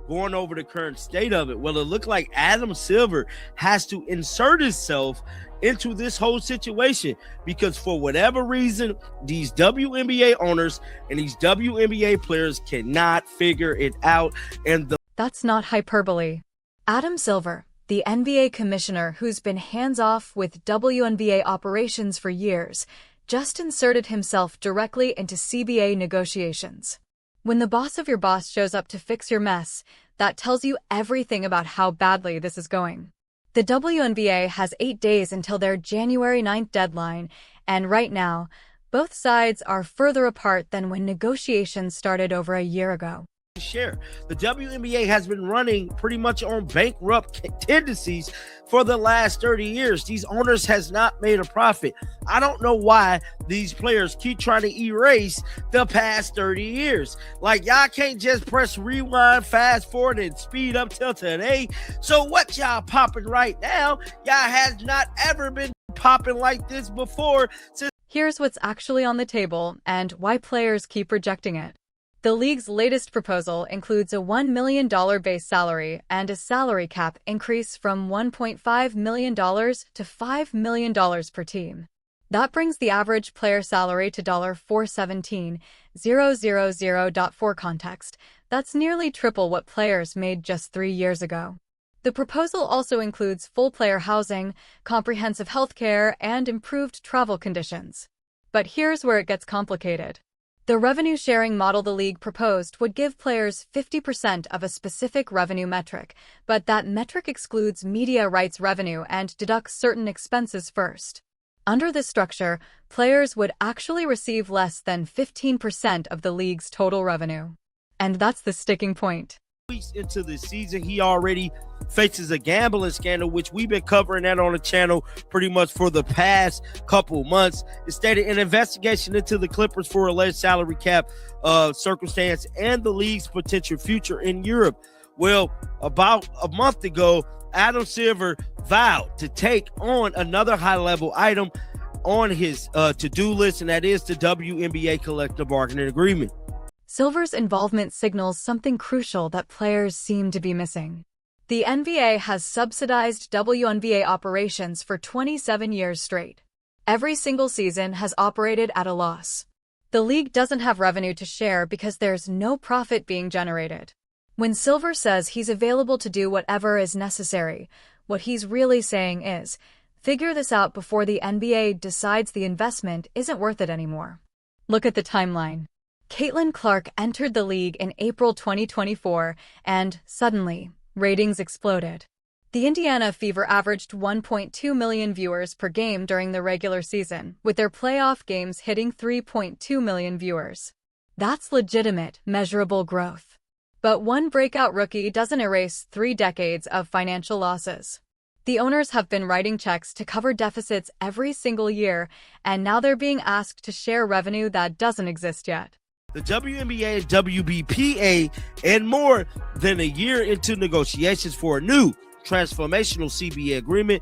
going over the current state of it. Well, it looked like Adam Silver has to insert himself into this whole situation because for whatever reason, these WNBA owners and these WNBA players cannot figure it out. And That's not hyperbole. Adam Silver, the NBA commissioner who's been hands-off with WNBA operations for years, just inserted himself directly into CBA negotiations. When the boss of your boss shows up to fix your mess, that tells you everything about how badly this is going. The WNBA has 8 days until their January 9th deadline, and right now, both sides are further apart than when negotiations started over a year ago. Share. The WNBA has been running pretty much on bankrupt tendencies for the last 30 years. These owners has not made a profit. I don't know why these players keep trying to erase the past 30 years. Like, y'all can't just press rewind, fast forward, and speed up till today. So what y'all popping right now, y'all has not ever been popping like this before. Here's what's actually on the table and why players keep rejecting it. The league's latest proposal includes a $1 million base salary and a salary cap increase from $1.5 million to $5 million per team. That brings the average player salary to $417,000. For context, that's nearly triple what players made just 3 years ago. The proposal also includes full player housing, comprehensive health care, and improved travel conditions. But here's where it gets complicated. The revenue-sharing model the league proposed would give players 50% of a specific revenue metric, but that metric excludes media rights revenue and deducts certain expenses first. Under this structure, players would actually receive less than 15% of the league's total revenue. And that's the sticking point. Weeks into the season, he already faces a gambling scandal, which we've been covering that on the channel pretty much for the past couple months. It stated an investigation into the Clippers for alleged salary cap circumstance and the league's potential future in Europe. Well, about a month ago, Adam Silver vowed to take on another high-level item on his to-do list, and that is the WNBA collective bargaining agreement. Silver's involvement signals something crucial that players seem to be missing. The NBA has subsidized WNBA operations for 27 years straight. Every single season has operated at a loss. The league doesn't have revenue to share because there's no profit being generated. When Silver says he's available to do whatever is necessary, what he's really saying is, figure this out before the NBA decides the investment isn't worth it anymore. Look at the timeline. Caitlin Clark entered the league in April 2024, and suddenly, ratings exploded. The Indiana Fever averaged 1.2 million viewers per game during the regular season, with their playoff games hitting 3.2 million viewers. That's legitimate, measurable growth. But one breakout rookie doesn't erase 3 decades of financial losses. The owners have been writing checks to cover deficits every single year, and now they're being asked to share revenue that doesn't exist yet. The WNBA and WBPA and more than a year into negotiations for a new transformational CBA agreement.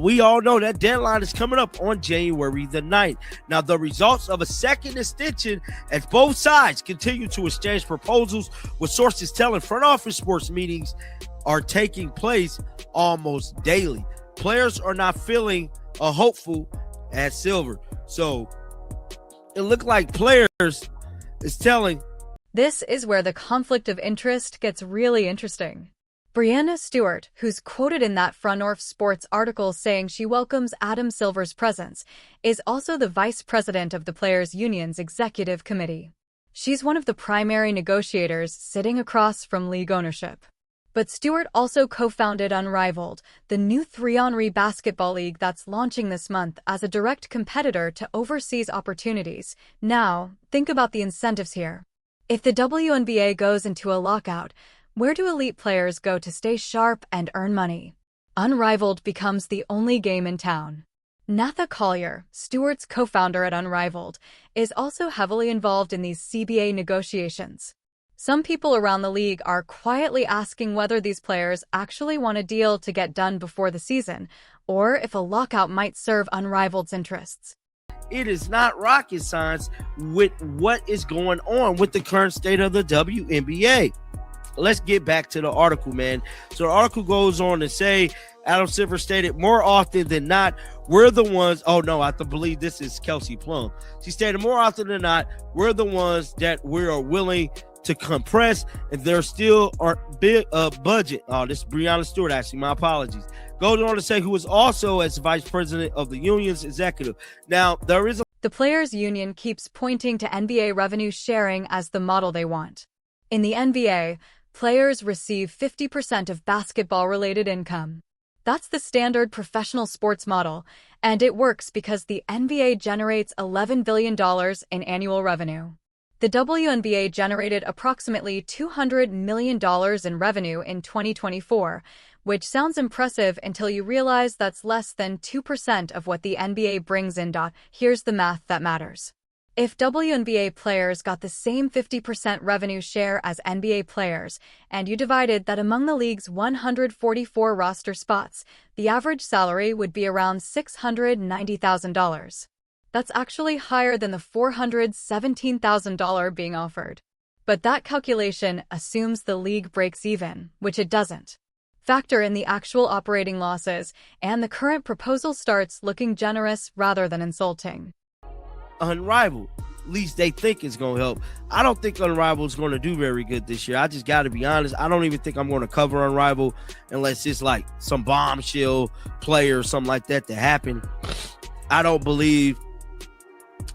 We all know that deadline is coming up on January the 9th. Now, the results of a second extension as both sides continue to exchange proposals, with sources telling front office sports meetings are taking place almost daily. Players are not feeling hopeful as Silver. So it looked like players is telling. This is where the conflict of interest gets really interesting. Breanna Stewart, who's quoted in that Front Office Sports article saying she welcomes Adam Silver's presence, is also the vice president of the Players Union's executive committee. She's one of the primary negotiators sitting across from league ownership. But Stewart also co-founded Unrivaled, the new 3-on-3 basketball league that's launching this month as a direct competitor to overseas opportunities. Now, think about the incentives here. If the WNBA goes into a lockout, where do elite players go to stay sharp and earn money? Unrivaled becomes the only game in town. Natha Collier, Stewart's co-founder at Unrivaled, is also heavily involved in these CBA negotiations. Some people around the league are quietly asking whether these players actually want a deal to get done before the season, or if a lockout might serve Unrivaled's interests. It is not rocket science with what is going on with the current state of the WNBA. let's get back to the article, man. So the article goes on to say, Adam Silver stated, more often than not, we're the ones. Oh, no, I believe this is Kelsey Plum. She stated, more often than not, we're the ones that we are willing to compress, and there still aren't big budget. Oh, this is Breonna Stewart, actually. My apologies. Goes on to say, who is also as vice president of the union's executive. Now, there is The players' union keeps pointing to NBA revenue sharing as the model they want. In the NBA, players receive 50% of basketball-related income. That's the standard professional sports model, and it works because the NBA generates $11 billion in annual revenue. The WNBA generated approximately $200 million in revenue in 2024, which sounds impressive until you realize that's less than 2% of what the NBA brings in. Here's the math that matters. If WNBA players got the same 50% revenue share as NBA players, and you divided that among the league's 144 roster spots, the average salary would be around $690,000. That's actually higher than the $417,000 being offered. But that calculation assumes the league breaks even, which it doesn't. Factor in the actual operating losses, and the current proposal starts looking generous rather than insulting. Unrivaled. At least they think it's going to help. I don't think Unrivaled is going to do very good this year. I just got to be honest. I don't even think I'm going to cover Unrivaled unless it's like some bombshell player or something like that to happen. I don't believe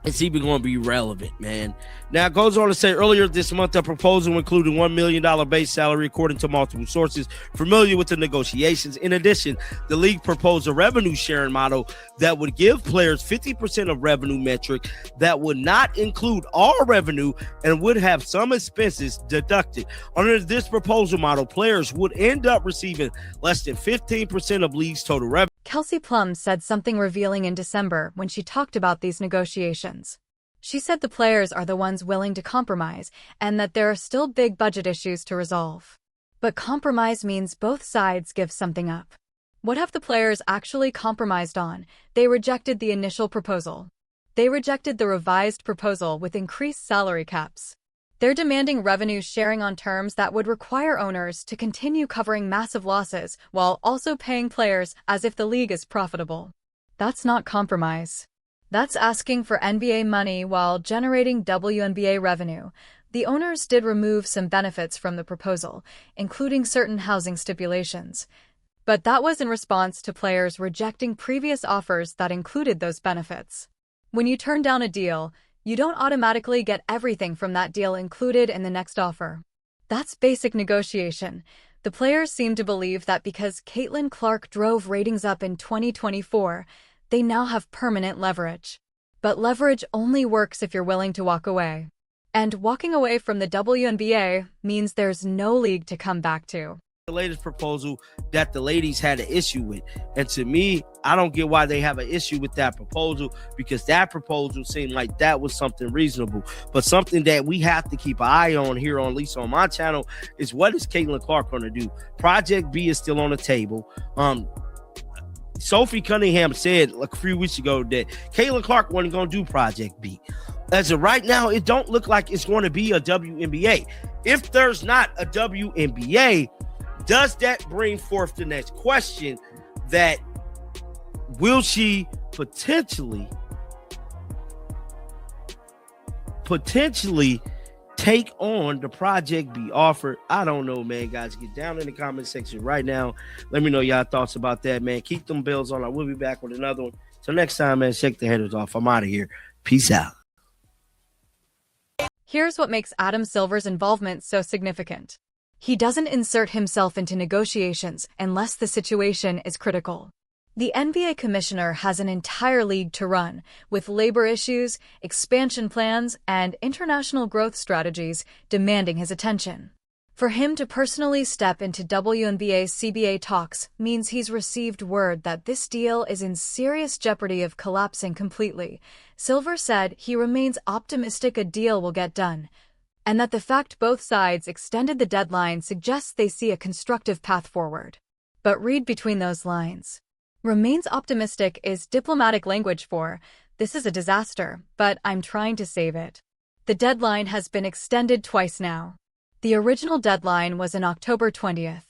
it's even going to be relevant, man. Now, it goes on to say, earlier this month, a proposal included $1 million base salary, according to multiple sources familiar with the negotiations. In addition, the league proposed a revenue sharing model that would give players 50% of revenue metric that would not include all revenue and would have some expenses deducted. Under this proposal model, players would end up receiving less than 15% of league's total revenue. Kelsey Plum said something revealing in December when she talked about these negotiations. She said the players are the ones willing to compromise and that there are still big budget issues to resolve. But compromise means both sides give something up. What have the players actually compromised on? They rejected the initial proposal. They rejected the revised proposal with increased salary caps. They're demanding revenue sharing on terms that would require owners to continue covering massive losses while also paying players as if the league is profitable. That's not compromise. That's asking for NBA money while generating WNBA revenue. The owners did remove some benefits from the proposal, including certain housing stipulations. But that was in response to players rejecting previous offers that included those benefits. When you turn down a deal, you don't automatically get everything from that deal included in the next offer. That's basic negotiation. The players seem to believe that because Caitlin Clark drove ratings up in 2024, they now have permanent leverage. But leverage only works if you're willing to walk away. And walking away from the WNBA means there's no league to come back to. The latest proposal that the ladies had an issue with. And to me, I don't get why they have an issue with that proposal, because that proposal seemed like that was something reasonable. But something that we have to keep an eye on here, on at least on my channel, is what is Caitlin Clark going to do? Project B is still on the table. Sophie Cunningham said like a few weeks ago that Caitlin Clark wasn't going to do Project B. As of right now, it don't look like it's going to be a WNBA. If there's not a WNBA, does that bring forth the next question that will she potentially take on the Project B offer? I don't know, man. Guys, get down in the comment section right now. Let me know y'all thoughts about that, man. Keep them bells on. I will be back with another one. Till next time, man, shake the headers off. I'm out of here. Peace out. Here's what makes Adam Silver's involvement so significant. He doesn't insert himself into negotiations unless the situation is critical. The NBA commissioner has an entire league to run, with labor issues, expansion plans, and international growth strategies demanding his attention. For him to personally step into WNBA CBA talks means he's received word that this deal is in serious jeopardy of collapsing completely. Silver said he remains optimistic a deal will get done, and that the fact both sides extended the deadline suggests they see a constructive path forward. But read between those lines. Remains optimistic is diplomatic language for, this is a disaster, but I'm trying to save it. The deadline has been extended twice now. The original deadline was in October 20th.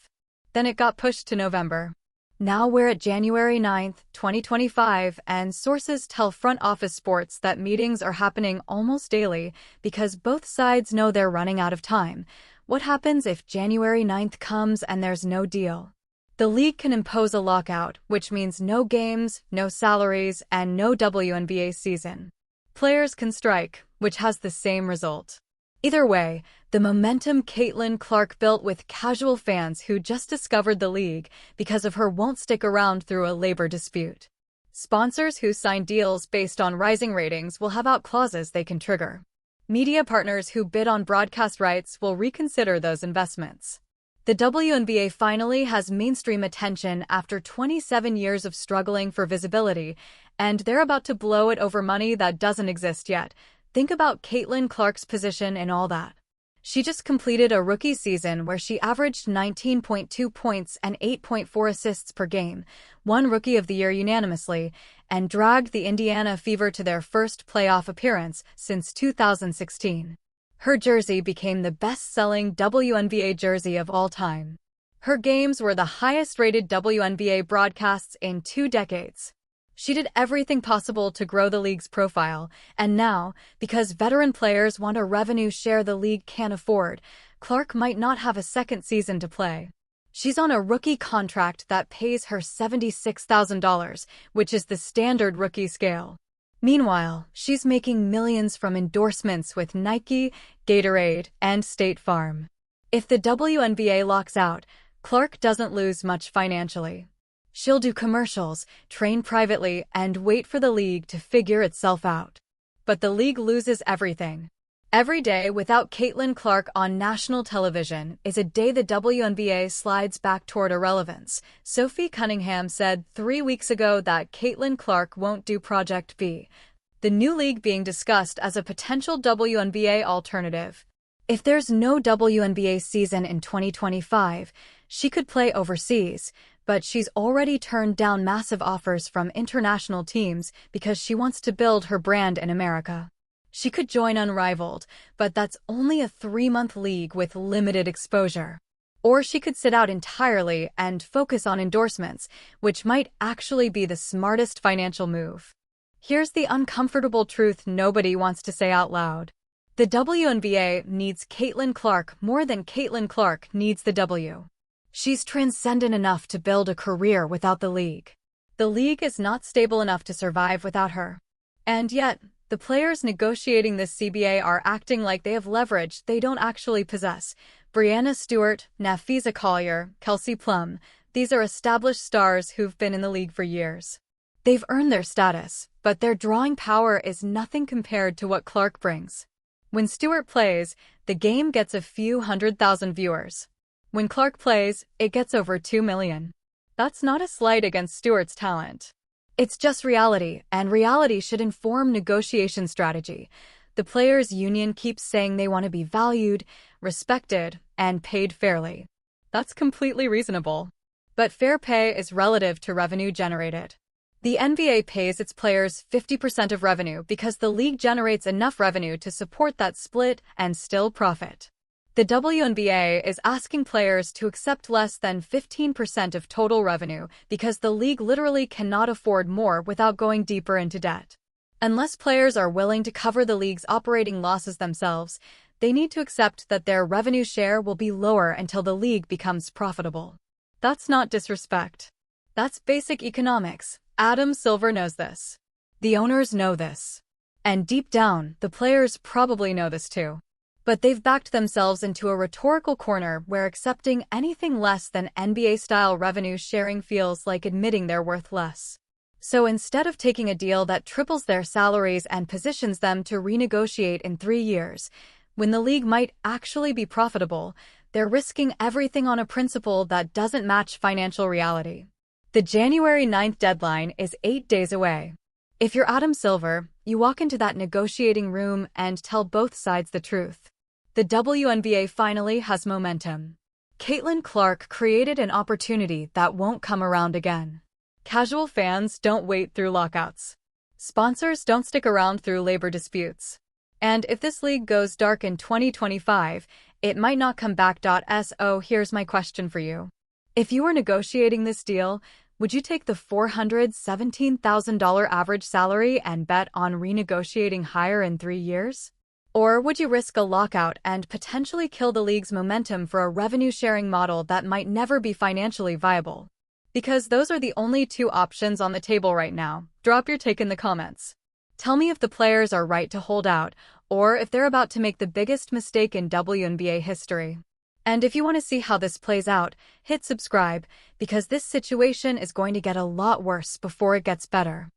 Then it got pushed to November. Now we're at January 9th, 2025, and sources tell Front Office Sports that meetings are happening almost daily because both sides know they're running out of time. What happens if January 9th comes and there's no deal? The league can impose a lockout, which means no games, no salaries, and no WNBA season. Players can strike, which has the same result. Either way, the momentum Caitlin Clark built with casual fans who just discovered the league because of her won't stick around through a labor dispute. Sponsors who sign deals based on rising ratings will have out clauses they can trigger. Media partners who bid on broadcast rights will reconsider those investments. The WNBA finally has mainstream attention after 27 years of struggling for visibility, and they're about to blow it over money that doesn't exist yet. Think about Caitlin Clark's position in all that. She just completed a rookie season where she averaged 19.2 points and 8.4 assists per game, won Rookie of the Year unanimously, and dragged the Indiana Fever to their first playoff appearance since 2016. Her jersey became the best-selling WNBA jersey of all time. Her games were the highest-rated WNBA broadcasts in 2 decades. She did everything possible to grow the league's profile, and now, because veteran players want a revenue share the league can't afford, Clark might not have a second season to play. She's on a rookie contract that pays her $76,000, which is the standard rookie scale. Meanwhile, she's making millions from endorsements with Nike, Gatorade, and State Farm. If the WNBA locks out, Clark doesn't lose much financially. She'll do commercials, train privately, and wait for the league to figure itself out. But the league loses everything. Every day without Caitlin Clark on national television is a day the WNBA slides back toward irrelevance. Sophie Cunningham said 3 weeks ago that Caitlin Clark won't do Project B, the new league being discussed as a potential WNBA alternative. If there's no WNBA season in 2025, she could play overseas, but she's already turned down massive offers from international teams because she wants to build her brand in America. She could join Unrivaled, but that's only a 3-month league with limited exposure. Or she could sit out entirely and focus on endorsements, which might actually be the smartest financial move. Here's the uncomfortable truth nobody wants to say out loud. The WNBA needs Caitlin Clark more than Caitlin Clark needs the W. She's transcendent enough to build a career without the league. The league is not stable enough to survive without her. And yet, the players negotiating this CBA are acting like they have leverage they don't actually possess. Breanna Stewart, Nafisa Collier, Kelsey Plum, these are established stars who've been in the league for years. They've earned their status, but their drawing power is nothing compared to what Clark brings. When Stewart plays, the game gets a few 100,000 viewers. When Clark plays, it gets over 2 million. That's not a slight against Stewart's talent. It's just reality, and reality should inform negotiation strategy. The players' union keeps saying they want to be valued, respected, and paid fairly. That's completely reasonable. But fair pay is relative to revenue generated. The NBA pays its players 50% of revenue because the league generates enough revenue to support that split and still profit. The WNBA is asking players to accept less than 15% of total revenue because the league literally cannot afford more without going deeper into debt. Unless players are willing to cover the league's operating losses themselves, they need to accept that their revenue share will be lower until the league becomes profitable. That's not disrespect. That's basic economics. Adam Silver knows this. The owners know this. And deep down, the players probably know this too. But they've backed themselves into a rhetorical corner where accepting anything less than NBA-style revenue sharing feels like admitting they're worth less. So instead of taking a deal that triples their salaries and positions them to renegotiate in 3 years, when the league might actually be profitable, they're risking everything on a principle that doesn't match financial reality. The January 9th deadline is 8 days away. If you're Adam Silver, you walk into that negotiating room and tell both sides the truth. The WNBA finally has momentum. Caitlin Clark created an opportunity that won't come around again. Casual fans don't wait through lockouts. Sponsors don't stick around through labor disputes. And if this league goes dark in 2025, it might not come back. So here's my question for you. If you were negotiating this deal, would you take the $417,000 average salary and bet on renegotiating higher in 3 years? Or would you risk a lockout and potentially kill the league's momentum for a revenue-sharing model that might never be financially viable? Because those are the only two options on the table right now. Drop your take in the comments. Tell me if the players are right to hold out, or if they're about to make the biggest mistake in WNBA history. And if you want to see how this plays out, hit subscribe, because this situation is going to get a lot worse before it gets better.